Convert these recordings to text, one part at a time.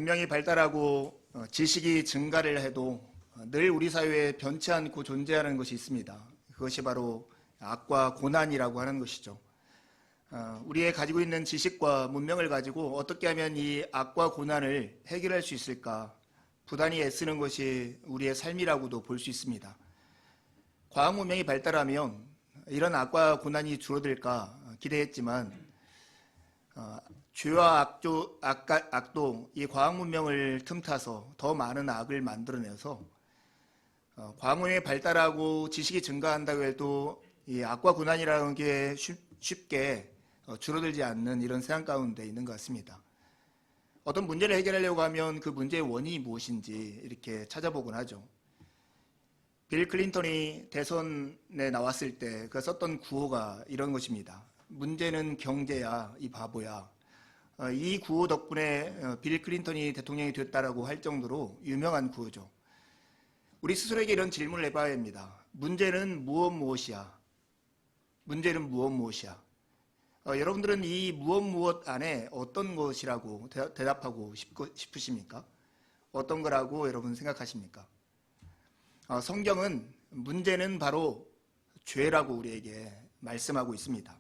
문명이 발달하고 지식이 증가를 해도 늘 우리 사회에 변치 않고 존재하는 것이 있습니다. 그것이 바로 악과 고난이라고 하는 것이죠. 우리의 가지고 있는 지식과 문명을 가지고 어떻게 하면 이 악과 고난을 해결할 수 있을까 부단히 애쓰는 것이 우리의 삶이라고도 볼 수 있습니다. 과학 문명이 발달하면 이런 악과 고난이 줄어들까 기대했지만 죄와 악도 이 과학 문명을 틈타서 더 많은 악을 만들어내서 과학 문명이 발달하고 지식이 증가한다고 해도 이 악과 고난이라는 게 쉽게 줄어들지 않는 이런 세상 가운데 있는 것 같습니다. 어떤 문제를 해결하려고 하면 그 문제의 원인이 무엇인지 이렇게 찾아보곤 하죠. 빌 클린턴이 대선에 나왔을 때 그 썼던 구호가 이런 것입니다. 문제는 경제야, 이 바보야. 이 구호 덕분에 빌 클린턴이 대통령이 됐다라고 할 정도로 유명한 구호죠. 우리 스스로에게 이런 질문을 해봐야 합니다. 문제는 무엇이야? 문제는 무엇이야? 여러분들은 이 무엇 안에 어떤 것이라고 대답하고 싶으십니까? 어떤 거라고 여러분 생각하십니까? 성경은 문제는 바로 죄라고 우리에게 말씀하고 있습니다.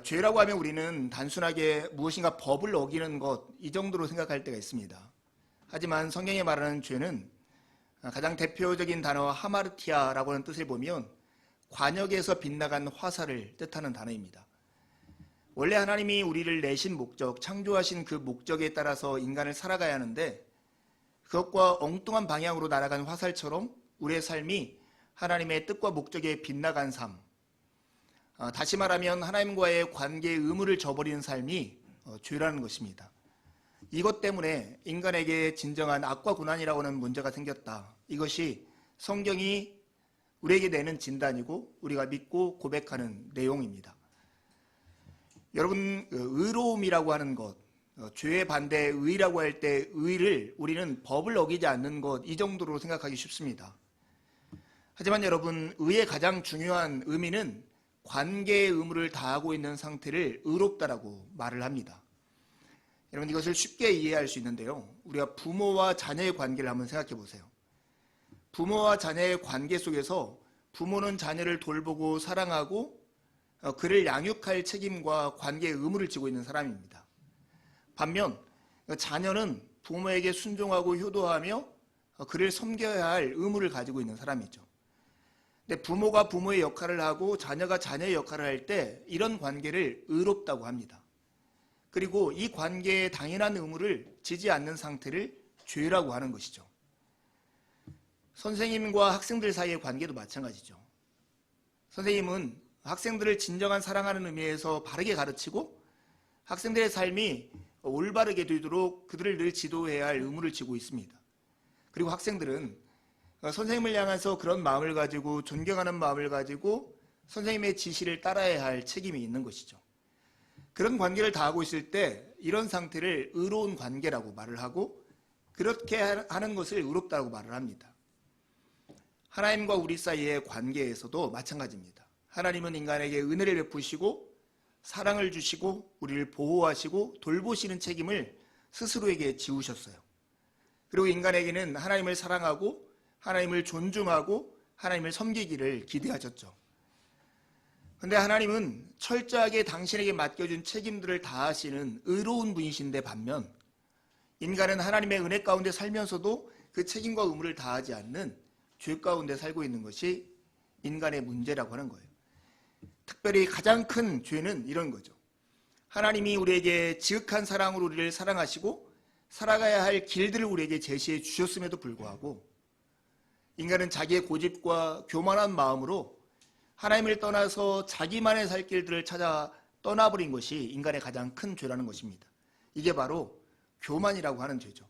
죄라고 하면 우리는 단순하게 무엇인가 법을 어기는 것, 이 정도로 생각할 때가 있습니다. 하지만 성경이 말하는 죄는 가장 대표적인 단어 하마르티아라고 하는 뜻을 보면 관역에서 빗나간 화살을 뜻하는 단어입니다. 원래 하나님이 우리를 내신 목적, 창조하신 그 목적에 따라서 인간을 살아가야 하는데 그것과 엉뚱한 방향으로 날아간 화살처럼 우리의 삶이 하나님의 뜻과 목적에 빗나간 삶, 다시 말하면 하나님과의 관계의 의무를 저버리는 삶이 죄라는 것입니다. 이것 때문에 인간에게 진정한 악과 고난이라고 하는 문제가 생겼다. 이것이 성경이 우리에게 내는 진단이고 우리가 믿고 고백하는 내용입니다. 여러분, 의로움이라고 하는 것, 죄의 반대 의라고 할 때 의를 우리는 법을 어기지 않는 것, 이 정도로 생각하기 쉽습니다. 하지만 여러분, 의의 가장 중요한 의미는 관계의 의무를 다하고 있는 상태를 의롭다라고 말을 합니다. 여러분, 이것을 쉽게 이해할 수 있는데요. 우리가 부모와 자녀의 관계를 한번 생각해 보세요. 부모와 자녀의 관계 속에서 부모는 자녀를 돌보고 사랑하고 그를 양육할 책임과 관계의 의무를 지고 있는 사람입니다. 반면 자녀는 부모에게 순종하고 효도하며 그를 섬겨야 할 의무를 가지고 있는 사람이죠. 근데 부모가 부모의 역할을 하고 자녀가 자녀의 역할을 할 때 이런 관계를 의롭다고 합니다. 그리고 이 관계의 당연한 의무를 지지 않는 상태를 죄라고 하는 것이죠. 선생님과 학생들 사이의 관계도 마찬가지죠. 선생님은 학생들을 진정한 사랑하는 의미에서 바르게 가르치고 학생들의 삶이 올바르게 되도록 그들을 늘 지도해야 할 의무를 지고 있습니다. 그리고 학생들은 선생님을 향해서 그런 마음을 가지고 존경하는 마음을 가지고 선생님의 지시를 따라야 할 책임이 있는 것이죠. 그런 관계를 다하고 있을 때 이런 상태를 의로운 관계라고 말을 하고 그렇게 하는 것을 의롭다고 말을 합니다. 하나님과 우리 사이의 관계에서도 마찬가지입니다. 하나님은 인간에게 은혜를 베푸시고 사랑을 주시고 우리를 보호하시고 돌보시는 책임을 스스로에게 지우셨어요. 그리고 인간에게는 하나님을 사랑하고 하나님을 존중하고 하나님을 섬기기를 기대하셨죠. 그런데 하나님은 철저하게 당신에게 맡겨준 책임들을 다하시는 의로운 분이신데 반면 인간은 하나님의 은혜 가운데 살면서도 그 책임과 의무를 다하지 않는 죄 가운데 살고 있는 것이 인간의 문제라고 하는 거예요. 특별히 가장 큰 죄는 이런 거죠. 하나님이 우리에게 지극한 사랑으로 우리를 사랑하시고 살아가야 할 길들을 우리에게 제시해 주셨음에도 불구하고 인간은 자기의 고집과 교만한 마음으로 하나님을 떠나서 자기만의 살 길들을 찾아 떠나버린 것이 인간의 가장 큰 죄라는 것입니다. 이게 바로 교만이라고 하는 죄죠.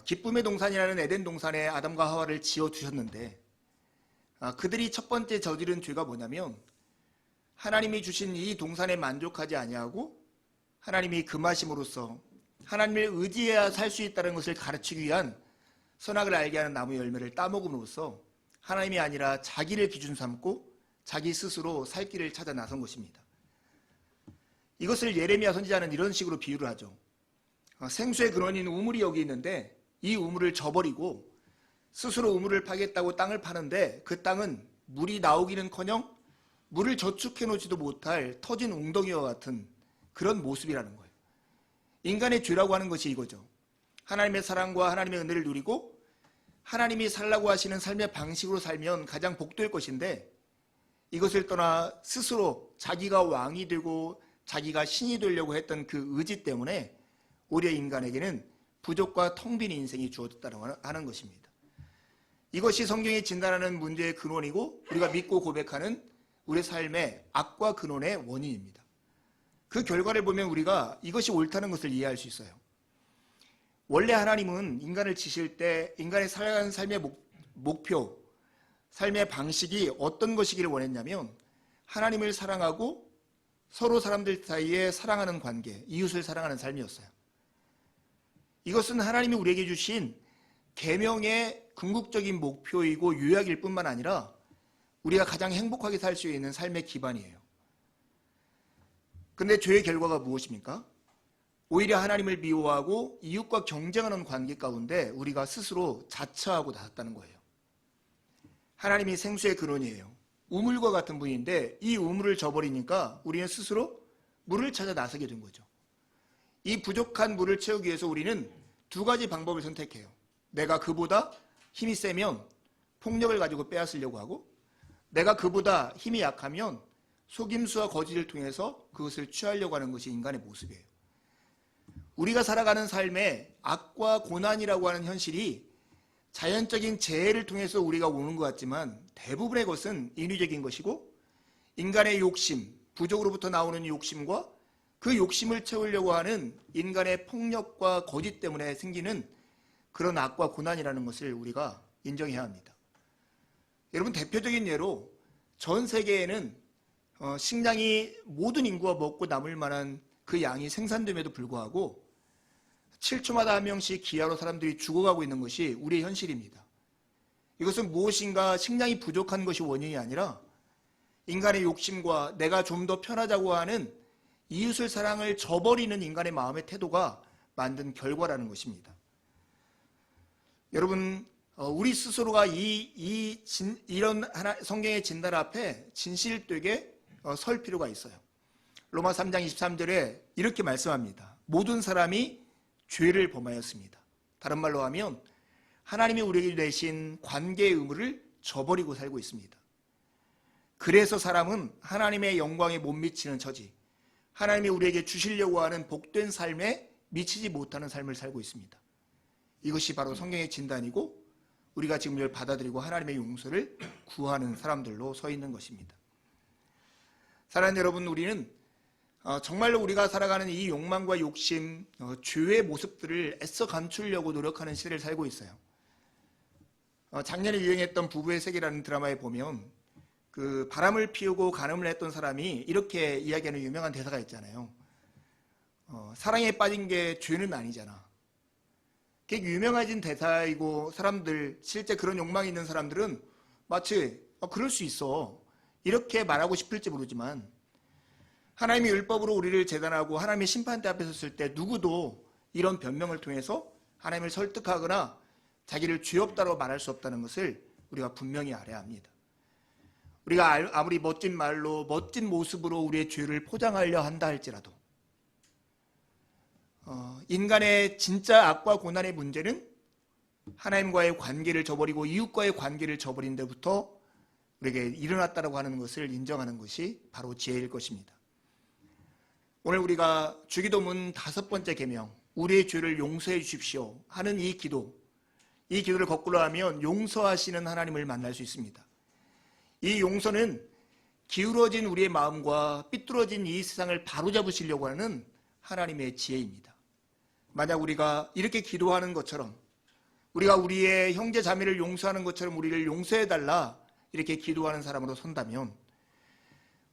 기쁨의 동산이라는 에덴 동산에 아담과 하와를 지어주셨는데 그들이 첫 번째 저지른 죄가 뭐냐면 하나님이 주신 이 동산에 만족하지 아니하고 하나님이 금하심으로써 하나님을 의지해야 살 수 있다는 것을 가르치기 위한 선악을 알게 하는 나무 열매를 따먹음으로써 하나님이 아니라 자기를 기준 삼고 자기 스스로 살 길을 찾아 나선 것입니다. 이것을 예레미야 선지자는 이런 식으로 비유를 하죠. 생수의 근원인 우물이 여기 있는데 이 우물을 저버리고 스스로 우물을 파겠다고 땅을 파는데 그 땅은 물이 나오기는커녕 물을 저축해 놓지도 못할 터진 웅덩이와 같은 그런 모습이라는 거예요. 인간의 죄라고 하는 것이 이거죠. 하나님의 사랑과 하나님의 은혜를 누리고 하나님이 살라고 하시는 삶의 방식으로 살면 가장 복될 것인데 이것을 떠나 스스로 자기가 왕이 되고 자기가 신이 되려고 했던 그 의지 때문에 오히려 인간에게는 부족과 텅 빈 인생이 주어졌다고 하는 것입니다. 이것이 성경이 진단하는 문제의 근원이고 우리가 믿고 고백하는 우리 삶의 악과 근원의 원인입니다. 그 결과를 보면 우리가 이것이 옳다는 것을 이해할 수 있어요. 원래 하나님은 인간을 지실 때 인간의 살아가는 삶의 목표, 삶의 방식이 어떤 것이기를 원했냐면 하나님을 사랑하고 서로 사람들 사이에 사랑하는 관계, 이웃을 사랑하는 삶이었어요. 이것은 하나님이 우리에게 주신 계명의 궁극적인 목표이고 요약일 뿐만 아니라 우리가 가장 행복하게 살 수 있는 삶의 기반이에요. 근데 죄의 결과가 무엇입니까? 오히려 하나님을 미워하고 이웃과 경쟁하는 관계 가운데 우리가 스스로 자처하고 나섰다는 거예요. 하나님이 생수의 근원이에요. 우물과 같은 분인데 이 우물을 저버리니까 우리는 스스로 물을 찾아 나서게 된 거죠. 이 부족한 물을 채우기 위해서 우리는 두 가지 방법을 선택해요. 내가 그보다 힘이 세면 폭력을 가지고 빼앗으려고 하고 내가 그보다 힘이 약하면 속임수와 거짓을 통해서 그것을 취하려고 하는 것이 인간의 모습이에요. 우리가 살아가는 삶에 악과 고난이라고 하는 현실이 자연적인 재해를 통해서 우리가 오는 것 같지만 대부분의 것은 인위적인 것이고 인간의 욕심, 부족으로부터 나오는 욕심과 그 욕심을 채우려고 하는 인간의 폭력과 거짓 때문에 생기는 그런 악과 고난이라는 것을 우리가 인정해야 합니다. 여러분, 대표적인 예로 전 세계에는 식량이 모든 인구가 먹고 남을 만한 그 양이 생산됨에도 불구하고 7초마다 한 명씩 기아로 사람들이 죽어가고 있는 것이 우리의 현실입니다. 이것은 무엇인가 식량이 부족한 것이 원인이 아니라 인간의 욕심과 내가 좀 더 편하자고 하는 이웃을 사랑을 저버리는 인간의 마음의 태도가 만든 결과라는 것입니다. 여러분, 우리 스스로가 이런 성경의 진단 앞에 진실되게 설 필요가 있어요. 로마 3장 23절에 이렇게 말씀합니다. 모든 사람이 죄를 범하였습니다. 다른 말로 하면 하나님이 우리에게 내신 관계의 의무를 저버리고 살고 있습니다. 그래서 사람은 하나님의 영광에 못 미치는 처지, 하나님이 우리에게 주시려고 하는 복된 삶에 미치지 못하는 삶을 살고 있습니다. 이것이 바로 성경의 진단이고 우리가 지금 이걸 받아들이고 하나님의 용서를 구하는 사람들로 서 있는 것입니다. 사랑하는 여러분, 우리는 정말로 우리가 살아가는 이 욕망과 욕심, 죄의 모습들을 애써 감추려고 노력하는 시대를 살고 있어요. 작년에 유행했던 부부의 세계라는 드라마에 보면 그 바람을 피우고 간음을 했던 사람이 이렇게 이야기하는 유명한 대사가 있잖아요. 사랑에 빠진 게 죄는 아니잖아. 그게 유명해진 대사이고 사람들, 실제 그런 욕망이 있는 사람들은 마치 그럴 수 있어 이렇게 말하고 싶을지 모르지만 하나님의 율법으로 우리를 재단하고 하나님의 심판대 앞에 섰을 때 누구도 이런 변명을 통해서 하나님을 설득하거나 자기를 죄 없다고 말할 수 없다는 것을 우리가 분명히 알아야 합니다. 우리가 아무리 멋진 말로 멋진 모습으로 우리의 죄를 포장하려 한다 할지라도 인간의 진짜 악과 고난의 문제는 하나님과의 관계를 저버리고 이웃과의 관계를 저버린 데부터 우리에게 일어났다고 하는 것을 인정하는 것이 바로 지혜일 것입니다. 오늘 우리가 주기도문 5번째 계명, 우리의 죄를 용서해 주십시오 하는 이 기도를 거꾸로 하면 용서하시는 하나님을 만날 수 있습니다. 이 용서는 기울어진 우리의 마음과 삐뚤어진 이 세상을 바로잡으시려고 하는 하나님의 지혜입니다. 만약 우리가 이렇게 기도하는 것처럼 우리가 우리의 형제 자매를 용서하는 것처럼 우리를 용서해달라 이렇게 기도하는 사람으로 선다면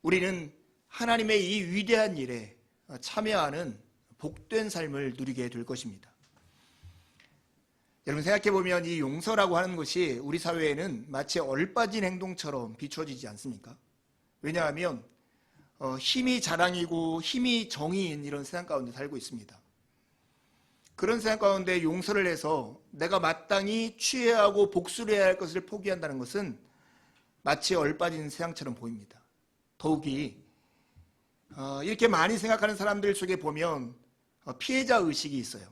우리는 하나님의 이 위대한 일에 참여하는 복된 삶을 누리게 될 것입니다. 여러분, 생각해보면 이 용서라고 하는 것이 우리 사회에는 마치 얼빠진 행동처럼 비춰지지 않습니까? 왜냐하면 힘이 자랑이고 힘이 정의인 이런 세상 가운데 살고 있습니다. 그런 생각 가운데 용서를 해서 내가 마땅히 취해야 하고 복수를 해야 할 것을 포기한다는 것은 마치 얼빠진 새양처럼 보입니다. 더욱이 이렇게 많이 생각하는 사람들 속에 보면 피해자 의식이 있어요.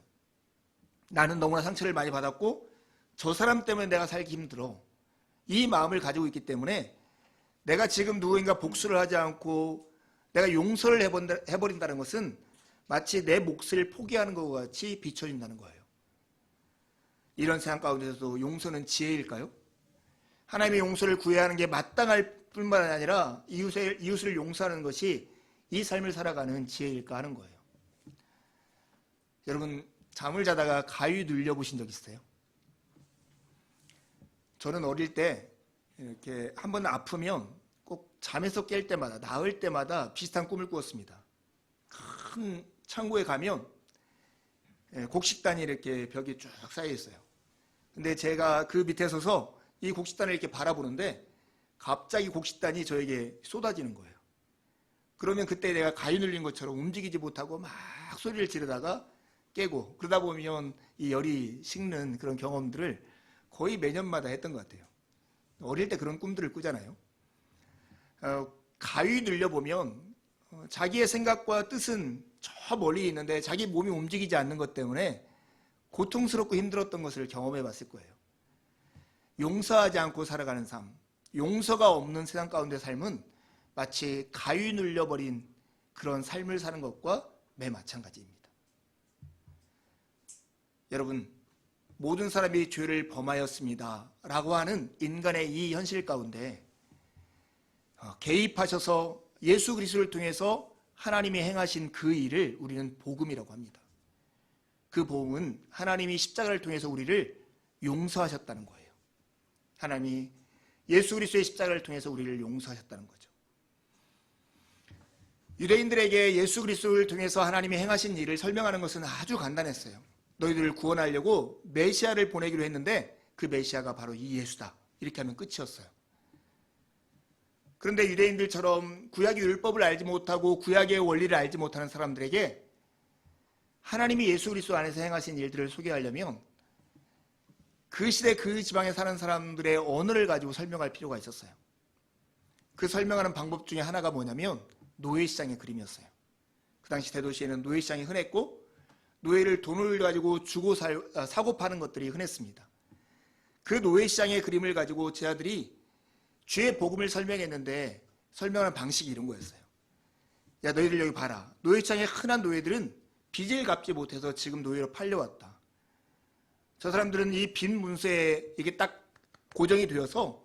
나는 너무나 상처를 많이 받았고 저 사람 때문에 내가 살기 힘들어. 이 마음을 가지고 있기 때문에 내가 지금 누구인가 복수를 하지 않고 내가 용서를 해버린다는 것은 마치 내 몫을 포기하는 것과 같이 비춰진다는 거예요. 이런 생각 가운데서도 용서는 지혜일까요? 하나님의 용서를 구해야 하는 게 마땅할 뿐만 아니라 이웃을 용서하는 것이 이 삶을 살아가는 지혜일까 하는 거예요. 여러분, 잠을 자다가 가위 눌려보신 적 있어요? 저는 어릴 때 이렇게 한번 아프면 꼭 잠에서 깰 때마다, 나을 때마다 비슷한 꿈을 꾸었습니다. 큰 창고에 가면 곡식단이 이렇게 벽에 쭉 쌓여 있어요. 근데 제가 그 밑에 서서 이 곡식단을 이렇게 바라보는데 갑자기 곡식단이 저에게 쏟아지는 거예요. 그러면 그때 내가 가위 눌린 것처럼 움직이지 못하고 막 소리를 지르다가 깨고, 그러다 보면 이 열이 식는 그런 경험들을 거의 매년마다 했던 것 같아요. 어릴 때 그런 꿈들을 꾸잖아요. 가위 눌려보면 자기의 생각과 뜻은 저 멀리 있는데 자기 몸이 움직이지 않는 것 때문에 고통스럽고 힘들었던 것을 경험해 봤을 거예요. 용서하지 않고 살아가는 삶, 용서가 없는 세상 가운데 삶은 마치 가위 눌려버린 그런 삶을 사는 것과 매 마찬가지입니다. 여러분, 모든 사람이 죄를 범하였습니다 라고 하는 인간의 이 현실 가운데 개입하셔서 예수 그리스도를 통해서 하나님이 행하신 그 일을 우리는 복음이라고 합니다. 그 복음은 하나님이 십자가를 통해서 우리를 용서하셨다는 거예요. 하나님이 예수 그리스도의 십자가를 통해서 우리를 용서하셨다는 거죠. 유대인들에게 예수 그리스도를 통해서 하나님이 행하신 일을 설명하는 것은 아주 간단했어요. 너희들을 구원하려고 메시아를 보내기로 했는데 그 메시아가 바로 이 예수다. 이렇게 하면 끝이었어요. 그런데 유대인들처럼 구약의 율법을 알지 못하고 구약의 원리를 알지 못하는 사람들에게 하나님이 예수 그리스도 안에서 행하신 일들을 소개하려면 그 시대 그 지방에 사는 사람들의 언어를 가지고 설명할 필요가 있었어요. 그 설명하는 방법 중에 하나가 뭐냐면 노예시장의 그림이었어요. 그 당시 대도시에는 노예시장이 흔했고 노예를 돈을 가지고 주고 사고 파는 것들이 흔했습니다. 그 노예시장의 그림을 가지고 제자들이 죄의 복음을 설명했는데 설명하는 방식이 이런 거였어요. 야, 너희들 여기 봐라. 노예시장의 흔한 노예들은 빚을 갚지 못해서 지금 노예로 팔려왔다. 저 사람들은 이 빚 문서에 이게 딱 고정이 되어서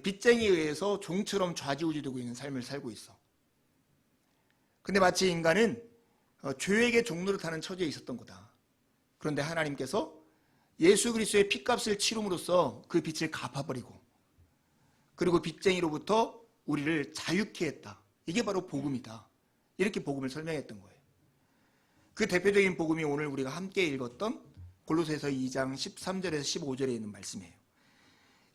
빚쟁이에 의해서 종처럼 좌지우지되고 있는 삶을 살고 있어. 근데 마치 인간은 죄에게 종노릇하는 처지에 있었던 거다. 그런데 하나님께서 예수 그리스도의 피값을 치름으로써 그 빚을 갚아버리고 그리고 빚쟁이로부터 우리를 자유케 했다. 이게 바로 복음이다. 이렇게 복음을 설명했던 거예요. 그 대표적인 복음이 오늘 우리가 함께 읽었던 골로새서 2장 13절에서 15절에 있는 말씀이에요.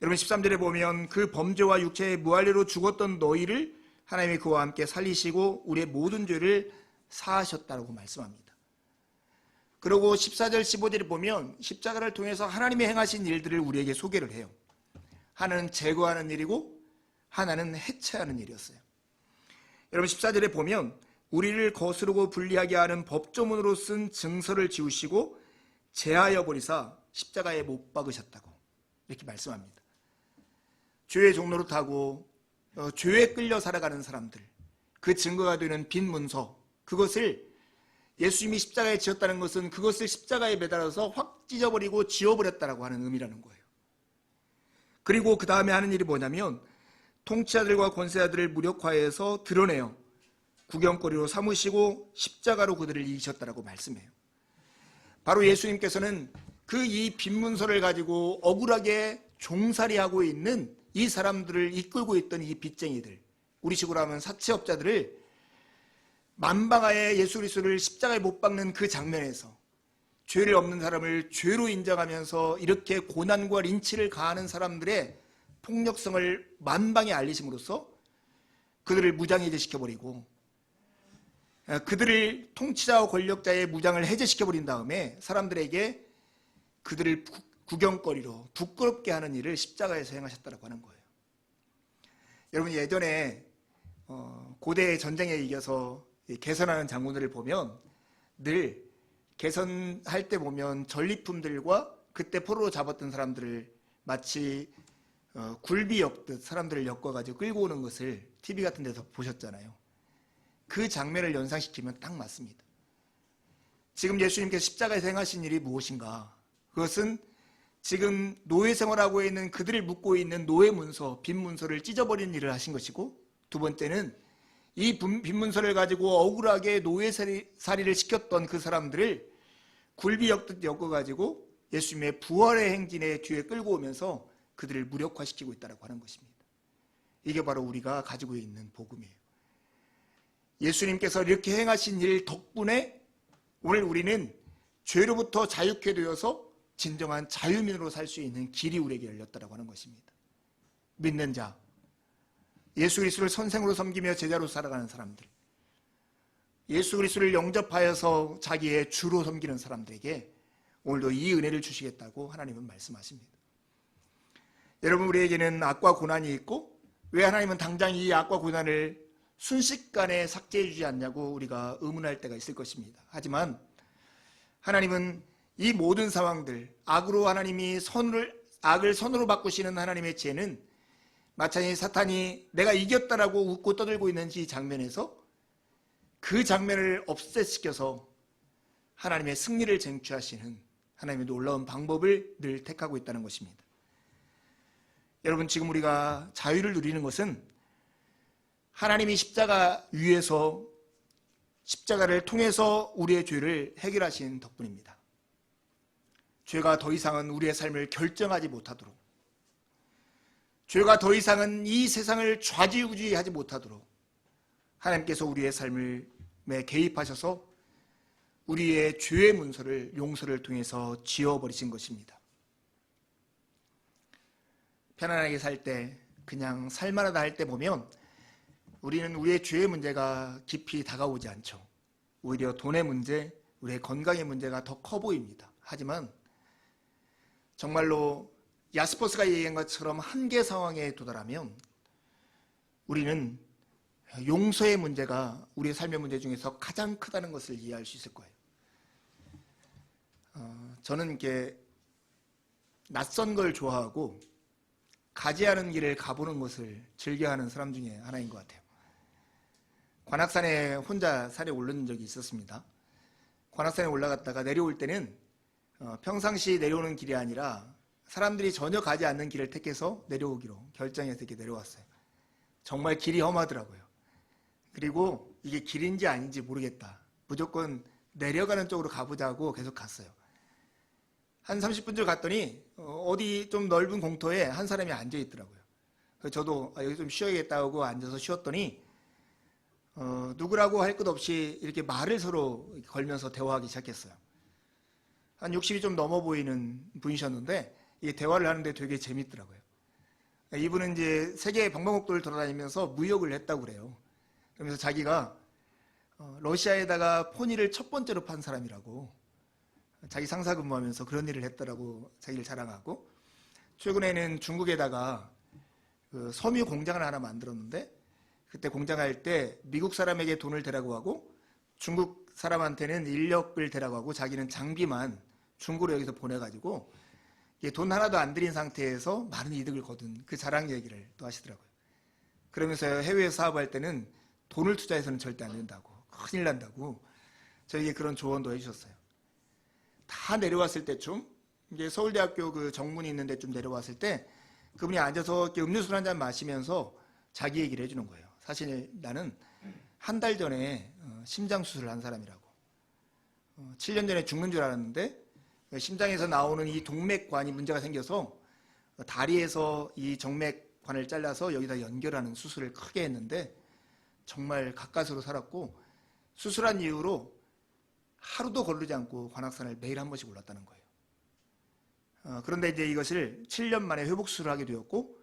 여러분 13절에 보면 그 범죄와 육체의 무할례로 죽었던 너희를 하나님이 그와 함께 살리시고 우리의 모든 죄를 사하셨다고 말씀합니다. 그리고 14절 15절에 보면 십자가를 통해서 하나님이 행하신 일들을 우리에게 소개를 해요. 하나는 제거하는 일이고 하나는 해체하는 일이었어요. 여러분 14절에 보면 우리를 거스르고 불리하게 하는 법조문으로 쓴 증서를 지우시고 제하여 버리사 십자가에 못 박으셨다고 이렇게 말씀합니다. 죄의 종노릇하고 죄에 끌려 살아가는 사람들, 그 증거가 되는 빈 문서, 그것을 예수님이 십자가에 지었다는 것은 그것을 십자가에 매달아서 확 찢어버리고 지워버렸다라고 하는 의미라는 거예요. 그리고 그 다음에 하는 일이 뭐냐면 통치자들과 권세자들을 무력화해서 드러내어 구경거리로 삼으시고 십자가로 그들을 이기셨다라고 말씀해요. 바로 예수님께서는 그 이 빈문서를 가지고 억울하게 종살이하고 있는 이 사람들을 이끌고 있던 이 빚쟁이들, 우리 식으로 하면 사채업자들을 만방하에 예수 그리스도를 십자가에 못 박는 그 장면에서 죄를 없는 사람을 죄로 인정하면서 이렇게 고난과 린치를 가하는 사람들의 폭력성을 만방에 알리심으로써 그들을 무장해제시켜버리고 그들을 통치자와 권력자의 무장을 해제시켜버린 다음에 사람들에게 그들을 구경거리로 부끄럽게 하는 일을 십자가에서 행하셨다고 하는 거예요. 여러분, 예전에 고대 전쟁에 이겨서 개선하는 장군들을 보면 늘 개선할 때 보면 전리품들과 그때 포로로 잡았던 사람들을 마치 굴비 엮듯 사람들을 엮어가지고 끌고 오는 것을 TV 같은 데서 보셨잖아요. 그 장면을 연상시키면 딱 맞습니다. 지금 예수님께서 십자가에서 행하신 일이 무엇인가? 그것은 지금 노예 생활하고 있는 그들을 묶고 있는 노예 문서, 빈 문서를 찢어버리는 일을 하신 것이고, 두 번째는 이 빈 문서를 가지고 억울하게 노예살이를 시켰던 그 사람들을 굴비 엮듯 엮어가지고 예수님의 부활의 행진의 뒤에 끌고 오면서 그들을 무력화시키고 있다고 하는 것입니다. 이게 바로 우리가 가지고 있는 복음이에요. 예수님께서 이렇게 행하신 일 덕분에 오늘 우리는 죄로부터 자유케 되어서 진정한 자유민으로 살 수 있는 길이 우리에게 열렸다고 하는 것입니다. 믿는 자, 예수 그리스도를 선생으로 섬기며 제자로 살아가는 사람들, 예수 그리스도를 영접하여서 자기의 주로 섬기는 사람들에게 오늘도 이 은혜를 주시겠다고 하나님은 말씀하십니다. 여러분, 우리에게는 악과 고난이 있고 왜 하나님은 당장 이 악과 고난을 순식간에 삭제해 주지 않냐고 우리가 의문할 때가 있을 것입니다. 하지만 하나님은 이 모든 상황들, 악으로 하나님이 악을 선으로 바꾸시는 하나님의 지혜는 마찬가지 사탄이 내가 이겼다라고 웃고 떠들고 있는 이 장면에서 그 장면을 업셋시켜서 하나님의 승리를 쟁취하시는 하나님의 놀라운 방법을 늘 택하고 있다는 것입니다. 여러분, 지금 우리가 자유를 누리는 것은 하나님이 십자가 위에서 십자가를 통해서 우리의 죄를 해결하신 덕분입니다. 죄가 더 이상은 우리의 삶을 결정하지 못하도록, 죄가 더 이상은 이 세상을 좌지우지하지 못하도록 하나님께서 우리의 삶에 개입하셔서 우리의 죄의 문서를 용서를 통해서 지워버리신 것입니다. 편안하게 살 때, 그냥 살만하다 할 때 보면 우리는 우리의 죄의 문제가 깊이 다가오지 않죠. 오히려 돈의 문제, 우리의 건강의 문제가 더 커 보입니다. 하지만 정말로 야스퍼스가 얘기한 것처럼 한계 상황에 도달하면 우리는 용서의 문제가 우리의 삶의 문제 중에서 가장 크다는 것을 이해할 수 있을 거예요. 저는 이렇게 낯선 걸 좋아하고 가지 않은 길을 가보는 것을 즐겨하는 사람 중에 하나인 것 같아요. 관악산에 혼자 산에 오른 적이 있었습니다. 관악산에 올라갔다가 내려올 때는 평상시 내려오는 길이 아니라 사람들이 전혀 가지 않는 길을 택해서 내려오기로 결정해서 이렇게 내려왔어요. 정말 길이 험하더라고요. 그리고 이게 길인지 아닌지 모르겠다, 무조건 내려가는 쪽으로 가보자고 계속 갔어요. 한 30분 쯤 갔더니 어디 좀 넓은 공터에 한 사람이 앉아 있더라고요. 그래서 저도 여기 좀 쉬어야겠다고 앉아서 쉬었더니 누구라고 할 것 없이 이렇게 말을 서로 걸면서 대화하기 시작했어요. 한 60이 좀 넘어 보이는 분이셨는데 이게 대화를 하는데 되게 재밌더라고요. 이분은 이제 세계 방방곡도를 돌아다니면서 무역을 했다고 그래요. 그러면서 자기가 러시아에다가 포니를 첫 번째로 판 사람이라고, 자기 상사 근무하면서 그런 일을 했다라고 자기를 자랑하고, 최근에는 중국에다가 그 섬유 공장을 하나 만들었는데 그때 공장할 때 미국 사람에게 돈을 대라고 하고 중국 사람한테는 인력을 대라고 하고 자기는 장비만 중고로 여기서 보내가지고 돈 하나도 안 들인 상태에서 많은 이득을 거둔 그 자랑 얘기를 또 하시더라고요. 그러면서 해외에서 사업할 때는 돈을 투자해서는 절대 안 된다고, 큰일 난다고 저에게 그런 조언도 해주셨어요. 다 내려왔을 때쯤, 이제 서울대학교 그 정문이 있는 데쯤 내려왔을 때 그분이 앉아서 이렇게 음료수를 한 잔 마시면서 자기 얘기를 해주는 거예요. 사실 나는 한 달 전에 심장 수술을 한 사람이라고, 7년 전에 죽는 줄 알았는데 심장에서 나오는 이 동맥관이 문제가 생겨서 다리에서 이 정맥관을 잘라서 여기다 연결하는 수술을 크게 했는데 정말 가까스로 살았고, 수술한 이후로 하루도 거르지 않고 관악산을 매일 한 번씩 올랐다는 거예요. 그런데 이제 이것을 7년 만에 회복수술을 하게 되었고,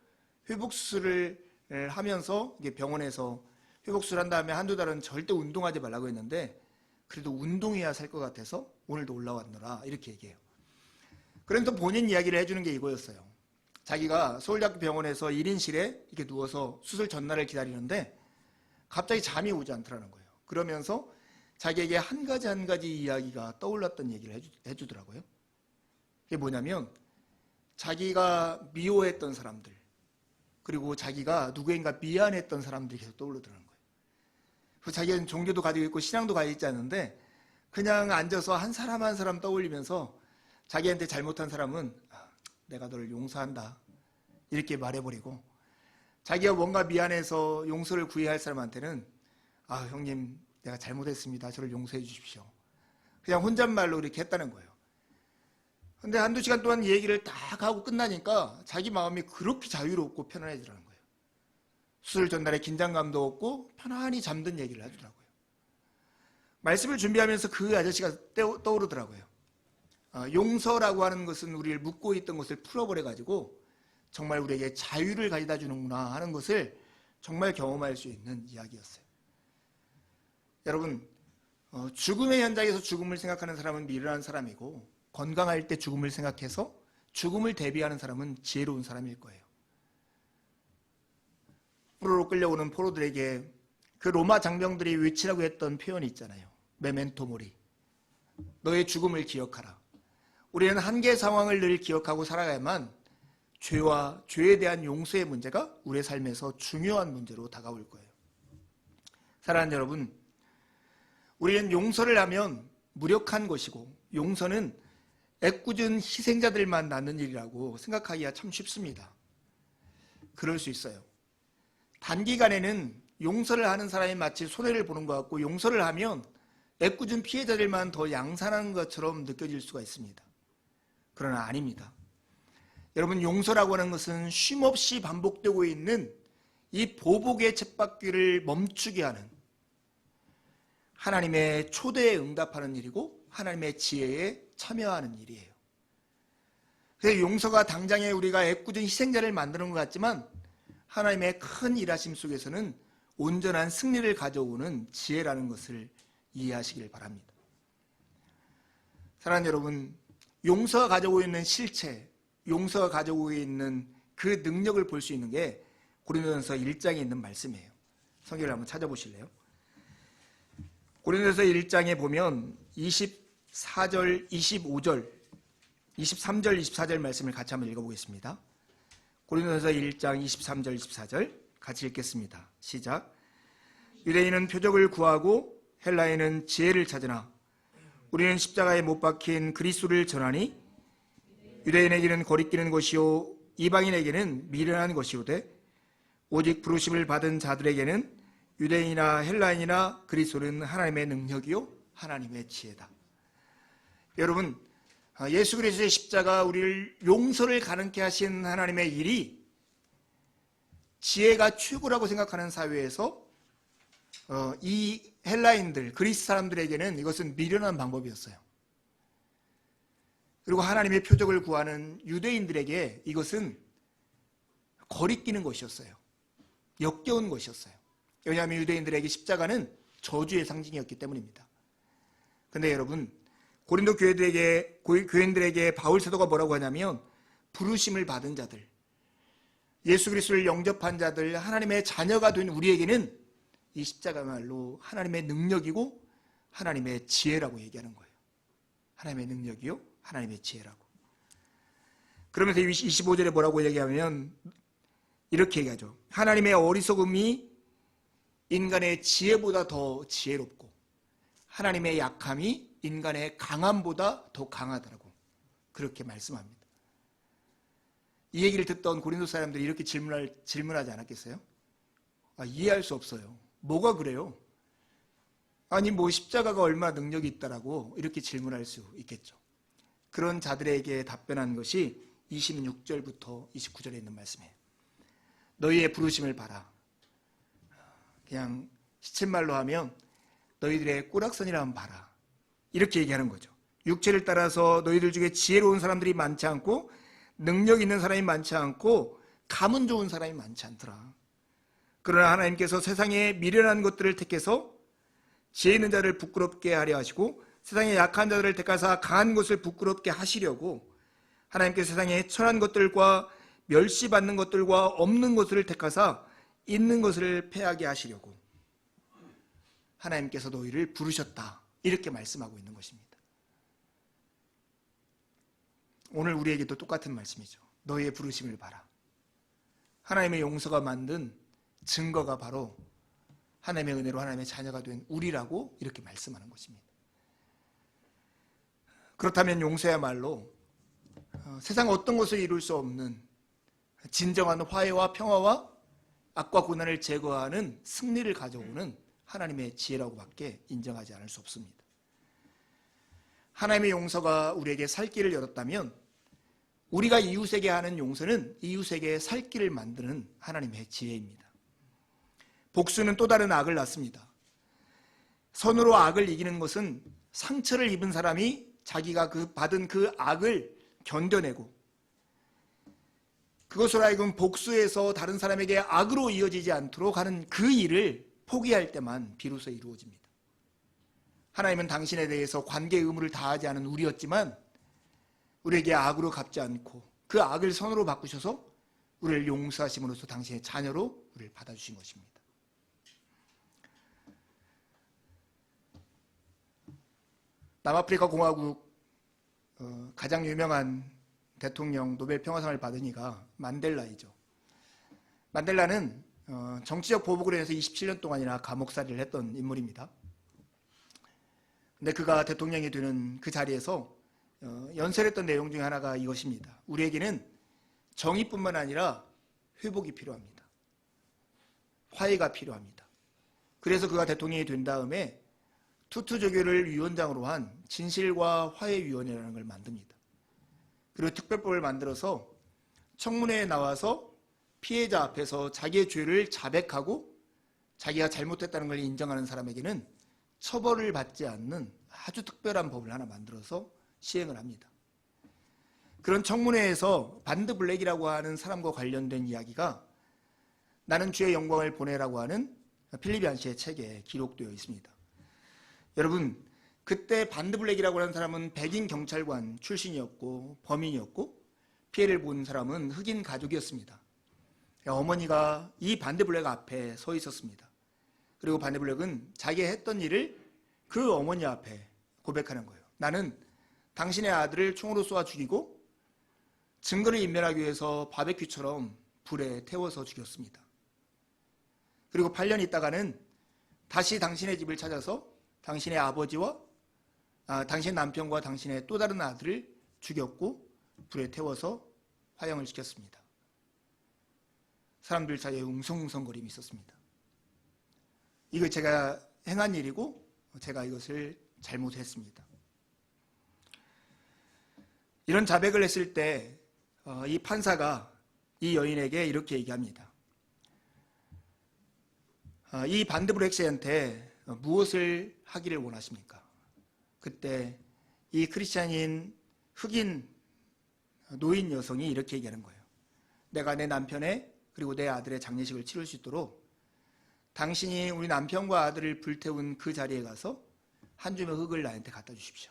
회복수술을 하면서 이게 병원에서 회복수술 한 다음에 한두 달은 절대 운동하지 말라고 했는데 그래도 운동해야 살 것 같아서 오늘도 올라왔노라 이렇게 얘기해요. 그런데 본인 이야기를 해주는 게 이거였어요. 자기가 서울대학교 병원에서 1인실에 이렇게 누워서 수술 전날을 기다리는데 갑자기 잠이 오지 않더라는 거예요. 그러면서 자기에게 한 가지 이야기가 떠올랐던 얘기를 해주더라고요. 그게 뭐냐면 자기가 미워했던 사람들, 그리고 자기가 누구인가 미안했던 사람들이 계속 떠오르더라는 거예요. 그래서 자기는 종교도 가지고 있고 신앙도 가지고 있지 않는데 그냥 앉아서 한 사람 한 사람 떠올리면서 자기한테 잘못한 사람은 내가 너를 용서한다 이렇게 말해버리고, 자기가 뭔가 미안해서 용서를 구해야 할 사람한테는 형님 내가 잘못했습니다, 저를 용서해 주십시오, 그냥 혼잣말로 이렇게 했다는 거예요. 근데 한두 시간 동안 얘기를 딱 하고 끝나니까 자기 마음이 그렇게 자유롭고 편안해지라는 거예요. 수술 전날에 긴장감도 없고 편안히 잠든 얘기를 하더라고요. 말씀을 준비하면서 그 아저씨가 떠오르더라고요. 용서라고 하는 것은 우리를 묶고 있던 것을 풀어버려가지고 정말 우리에게 자유를 가져다 주는구나 하는 것을 정말 경험할 수 있는 이야기였어요. 여러분, 죽음의 현장에서 죽음을 생각하는 사람은 미련한 사람이고 건강할 때 죽음을 생각해서 죽음을 대비하는 사람은 지혜로운 사람일 거예요. 포로로 끌려오는 포로들에게 그 로마 장병들이 외치라고 했던 표현이 있잖아요. 메멘토 모리, 너의 죽음을 기억하라. 우리는 한계 상황을 늘 기억하고 살아가야만 죄와 죄에 대한 용서의 문제가 우리의 삶에서 중요한 문제로 다가올 거예요. 사랑하는 여러분, 우리는 용서를 하면 무력한 것이고 용서는 애꿎은 희생자들만 낳는 일이라고 생각하기가 참 쉽습니다. 그럴 수 있어요. 단기간에는 용서를 하는 사람이 마치 손해를 보는 것 같고 용서를 하면 애꿎은 피해자들만 더 양산하는 것처럼 느껴질 수가 있습니다. 그러나 아닙니다. 여러분, 용서라고 하는 것은 쉼없이 반복되고 있는 이 보복의 쳇바퀴를 멈추게 하는 하나님의 초대에 응답하는 일이고 하나님의 지혜에 참여하는 일이에요. 그래서 용서가 당장에 우리가 애꿎은 희생자를 만드는 것 같지만 하나님의 큰 일하심 속에서는 온전한 승리를 가져오는 지혜라는 것을 이해하시길 바랍니다. 사랑하는 여러분, 용서가 가지고 있는 실체, 용서가 가지고 있는 그 능력을 볼 수 있는 게 고린도전서 1장에 있는 말씀이에요. 성경을 한번 찾아보실래요? 고린도전서 1장에 보면 24절, 25절, 23절, 24절 말씀을 같이 한번 읽어보겠습니다. 고린도전서 1장 23절, 24절 같이 읽겠습니다. 시작. 유대인은 표적을 구하고 헬라인은 지혜를 찾으나 우리는 십자가에 못 박힌 그리스도를 전하니 유대인에게는 거리끼는 것이요 이방인에게는 미련한 것이오되 오직 부르심을 받은 자들에게는 유대인이나 헬라인이나 그리스도는 하나님의 능력이요 하나님의 지혜다. 여러분, 예수 그리스도의 십자가 우리를 용서를 가능케 하신 하나님의 일이 지혜가 최고라고 생각하는 사회에서 이 헬라인들, 그리스 사람들에게는 이것은 미련한 방법이었어요. 그리고 하나님의 표적을 구하는 유대인들에게 이것은 거리끼는 것이었어요. 역겨운 것이었어요. 왜냐하면 유대인들에게 십자가는 저주의 상징이었기 때문입니다. 그런데 여러분, 고린도 교인들에게 바울 사도가 뭐라고 하냐면 부르심을 받은 자들, 예수 그리스도를 영접한 자들, 하나님의 자녀가 된 우리에게는 이 십자가말로 하나님의 능력이고 하나님의 지혜라고 얘기하는 거예요. 하나님의 능력이요 하나님의 지혜라고. 그러면서 25절에 뭐라고 얘기하면 이렇게 얘기하죠. 하나님의 어리석음이 인간의 지혜보다 더 지혜롭고 하나님의 약함이 인간의 강함보다 더 강하다라고 그렇게 말씀합니다. 이 얘기를 듣던 고린도 사람들이 이렇게 질문하지 않았겠어요? 이해할 수 없어요. 뭐가 그래요? 아니 뭐 십자가가 얼마나 능력이 있다라고 이렇게 질문할 수 있겠죠. 그런 자들에게 답변한 것이 26절부터 29절에 있는 말씀이에요. 너희의 부르심을 봐라. 그냥 시쳇말로 하면 너희들의 꾸락선이라 한번 봐라. 이렇게 얘기하는 거죠. 육체를 따라서 너희들 중에 지혜로운 사람들이 많지 않고 능력 있는 사람이 많지 않고 감은 좋은 사람이 많지 않더라. 그러나 하나님께서 세상에 미련한 것들을 택해서 지혜 있는 자를 부끄럽게 하려 하시고 세상에 약한 자들을 택하사 강한 것을 부끄럽게 하시려고 하나님께서 세상에 천한 것들과 멸시받는 것들과 없는 것을 택하사 있는 것을 패하게 하시려고 하나님께서 너희를 부르셨다, 이렇게 말씀하고 있는 것입니다. 오늘 우리에게도 똑같은 말씀이죠. 너희의 부르심을 봐라. 하나님의 용서가 만든 증거가 바로 하나님의 은혜로 하나님의 자녀가 된 우리라고 이렇게 말씀하는 것입니다. 그렇다면 용서야말로 세상 어떤 것을 이룰 수 없는 진정한 화해와 평화와 악과 고난을 제거하는 승리를 가져오는 하나님의 지혜라고밖에 인정하지 않을 수 없습니다. 하나님의 용서가 우리에게 살 길을 열었다면 우리가 이웃에게 하는 용서는 이웃에게 살 길을 만드는 하나님의 지혜입니다. 복수는 또 다른 악을 낳습니다. 선으로 악을 이기는 것은 상처를 입은 사람이 자기가 받은 그 악을 견뎌내고 그것으로 하여금 복수해서 다른 사람에게 악으로 이어지지 않도록 하는 그 일을 포기할 때만 비로소 이루어집니다. 하나님은 당신에 대해서 관계의 의무를 다하지 않은 우리였지만 우리에게 악으로 갚지 않고 그 악을 선으로 바꾸셔서 우리를 용서하심으로써 당신의 자녀로 우리를 받아주신 것입니다. 남아프리카 공화국 가장 유명한 대통령 노벨 평화상을 받은 이가 만델라이죠. 만델라는 정치적 보복으로 인해서 27년 동안이나 감옥살이를 했던 인물입니다. 근데 그가 대통령이 되는 그 자리에서 연설했던 내용 중에 하나가 이것입니다. 우리에게는 정의뿐만 아니라 회복이 필요합니다. 화해가 필요합니다. 그래서 그가 대통령이 된 다음에 투투조교를 위원장으로 한 진실과 화해위원회라는 걸 만듭니다. 그리고 특별법을 만들어서 청문회에 나와서 피해자 앞에서 자기의 죄를 자백하고 자기가 잘못했다는 걸 인정하는 사람에게는 처벌을 받지 않는 아주 특별한 법을 하나 만들어서 시행을 합니다. 그런 청문회에서 반드 블랙이라고 하는 사람과 관련된 이야기가 나는 주의 영광을 보내라고 하는 필립 얀시의 책에 기록되어 있습니다. 여러분, 그때 반드 블랙이라고 하는 사람은 백인 경찰관 출신이었고 범인이었고 피해를 본 사람은 흑인 가족이었습니다. 어머니가 이 반드 블랙 앞에 서 있었습니다. 그리고 반드 블랙은 자기가 했던 일을 그 어머니 앞에 고백하는 거예요. 나는 당신의 아들을 총으로 쏘아 죽이고 증거를 인멸하기 위해서 바베큐처럼 불에 태워서 죽였습니다. 그리고 8년 있다가는 다시 당신의 집을 찾아서 당신의 아버지와 당신 남편과 당신의 또 다른 아들을 죽였고 불에 태워서 화형을 시켰습니다. 사람들 사이에 웅성웅성거림이 있었습니다. 이거 제가 행한 일이고 제가 이것을 잘못했습니다. 이런 자백을 했을 때 이 판사가 이 여인에게 이렇게 얘기합니다. 이 반드 블랙 씨한테 무엇을 하기를 원하십니까? 그때 이 크리스찬인 흑인 노인 여성이 이렇게 얘기하는 거예요. 내가 내 남편의 그리고 내 아들의 장례식을 치를 수 있도록 당신이 우리 남편과 아들을 불태운 그 자리에 가서 한 줌의 흙을 나한테 갖다 주십시오.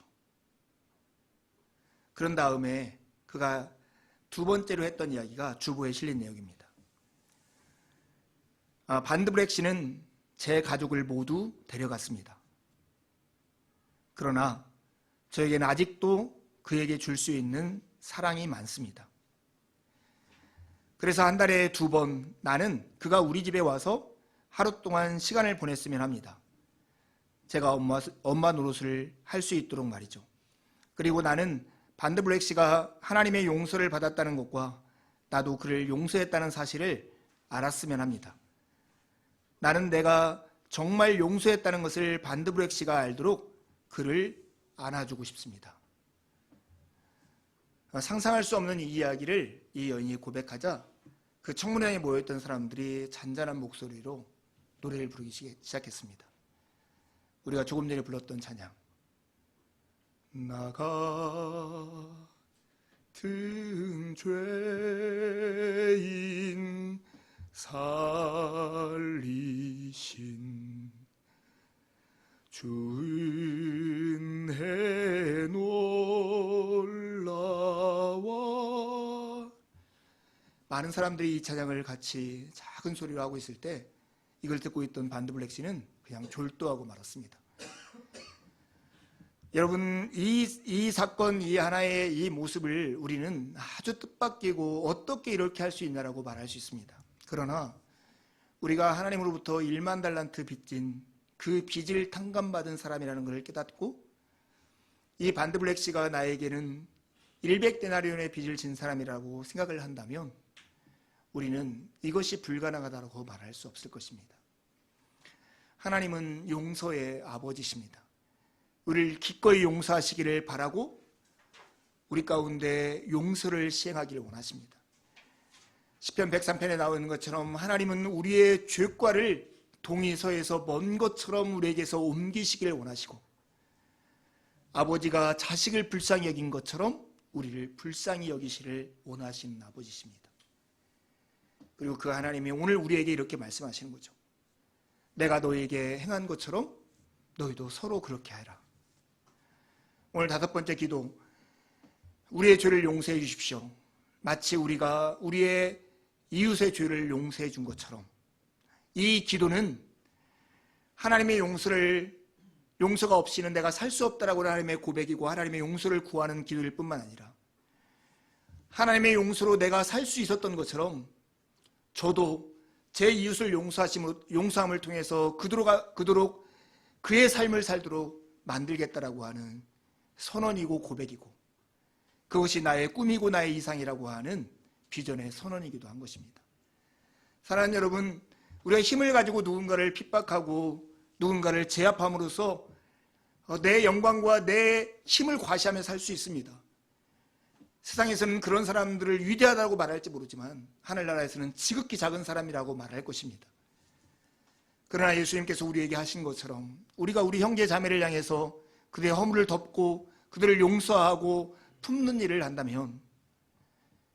그런 다음에 그가 두 번째로 했던 이야기가 주보에 실린 내용입니다. 반드 블랙 씨는 제 가족을 모두 데려갔습니다. 그러나 저에게는 아직도 그에게 줄 수 있는 사랑이 많습니다. 그래서 한 달에 2번 나는 그가 우리 집에 와서 하루 동안 시간을 보냈으면 합니다. 제가 엄마 노릇을 할 수 있도록 말이죠. 그리고 나는 반드 블랙 씨가 하나님의 용서를 받았다는 것과 나도 그를 용서했다는 사실을 알았으면 합니다. 나는 내가 정말 용서했다는 것을 반드 블랙 씨가 알도록 그를 안아주고 싶습니다. 상상할 수 없는 이 이야기를 이 여인이 고백하자 그 청문회에 모여있던 사람들이 잔잔한 목소리로 노래를 부르기 시작했습니다. 우리가 조금 전에 불렀던 찬양, 나 같은 죄인 살리신 주 은혜 놀라워. 많은 사람들이 이 찬양을 같이 작은 소리로 하고 있을 때 이걸 듣고 있던 반드블랙 씨는 그냥 졸도하고 말았습니다. 여러분, 이 사건, 이 하나의 이 모습을 우리는 아주 뜻밖이고 어떻게 이렇게 할 수 있냐라고 말할 수 있습니다. 그러나 우리가 하나님으로부터 1만 달란트 빚진 그 빚을 탕감받은 사람이라는 것을 깨닫고 이 반드블랙 씨가 나에게는 100데나리온의 빚을 진 사람이라고 생각을 한다면 우리는 이것이 불가능하다고 말할 수 없을 것입니다. 하나님은 용서의 아버지십니다. 우리를 기꺼이 용서하시기를 바라고 우리 가운데 용서를 시행하기를 원하십니다. 시편 103편에 나오는 것처럼 하나님은 우리의 죄과를 동이서에서 먼 것처럼 우리에게서 옮기시기를 원하시고 아버지가 자식을 불쌍히 여긴 것처럼 우리를 불쌍히 여기시를 원하시는 아버지십니다. 그리고 그 하나님이 오늘 우리에게 이렇게 말씀하시는 거죠. 내가 너에게 행한 것처럼 너희도 서로 그렇게 하라. 오늘 5번째 기도, 우리의 죄를 용서해 주십시오. 마치 우리가 우리의 이웃의 죄를 용서해 준 것처럼. 이 기도는 하나님의 용서가 없이는 내가 살 수 없다라고 하나님의 고백이고 하나님의 용서를 구하는 기도일 뿐만 아니라 하나님의 용서로 내가 살 수 있었던 것처럼 저도 제 이웃을 용서함을 통해서 그도록 그의 삶을 살도록 만들겠다라고 하는 선언이고 고백이고 그것이 나의 꿈이고 나의 이상이라고 하는 비전의 선언이기도 한 것입니다. 사랑하는 여러분, 우리가 힘을 가지고 누군가를 핍박하고 누군가를 제압함으로써 내 영광과 내 힘을 과시하며 살 수 있습니다. 세상에서는 그런 사람들을 위대하다고 말할지 모르지만 하늘나라에서는 지극히 작은 사람이라고 말할 것입니다. 그러나 예수님께서 우리에게 하신 것처럼 우리가 우리 형제 자매를 향해서 그들의 허물을 덮고 그들을 용서하고 품는 일을 한다면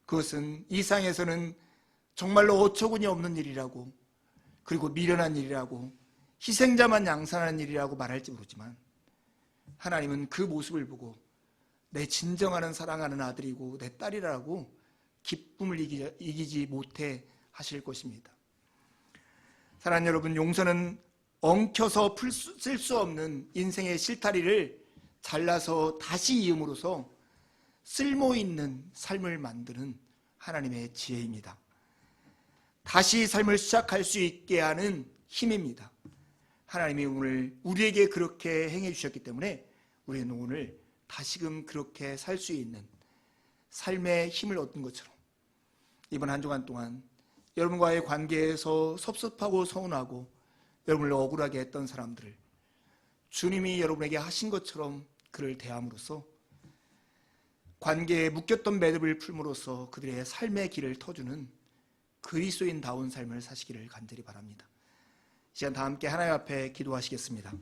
그것은 이 세상에서는 정말로 어처구니 없는 일이라고 그리고 미련한 일이라고 희생자만 양산하는 일이라고 말할지 모르지만 하나님은 그 모습을 보고 내 진정하는 사랑하는 아들이고 내 딸이라고 기쁨을 이기지 못해 하실 것입니다. 사랑하는 여러분, 용서는 엉켜서 쓸 수 없는 인생의 실타리를 잘라서 다시 이음으로써 쓸모있는 삶을 만드는 하나님의 지혜입니다. 다시 삶을 시작할 수 있게 하는 힘입니다. 하나님이 오늘 우리에게 그렇게 행해 주셨기 때문에 우리는 오늘 다시금 그렇게 살 수 있는 삶의 힘을 얻은 것처럼 이번 한 주간 동안 여러분과의 관계에서 섭섭하고 서운하고 여러분을 억울하게 했던 사람들을 주님이 여러분에게 하신 것처럼 그를 대함으로써 관계에 묶였던 매듭을 풀므로써 그들의 삶의 길을 터주는 그리스도인다운 삶을 사시기를 간절히 바랍니다. 이 시간 다 함께 하나님 앞에 기도하시겠습니다.